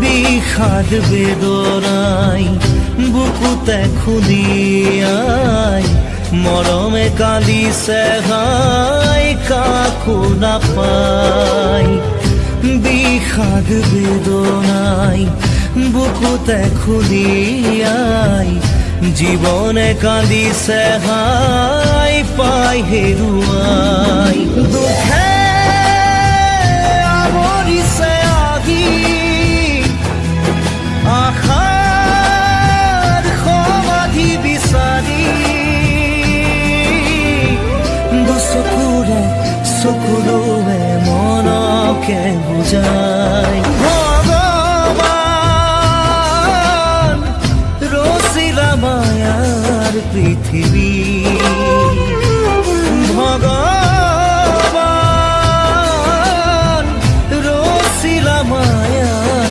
বিষাদ বেদনাই বুকুতে খুলিয়াই মৰমে কান্দিছে হাই কাকো নাপাই বিষাদ বেদনাই বুকুতে খুলিয়াই জীবনে কান্দিছে হাই পাই হেৰুৱাই দুখে আৱৰিছে আহি আশাৰ সমাধি বিচাৰি দুচকুৰে চকুৰে মনকে বুজাই ভগৱান ৰচিলা মায়াৰ পৃথিৱী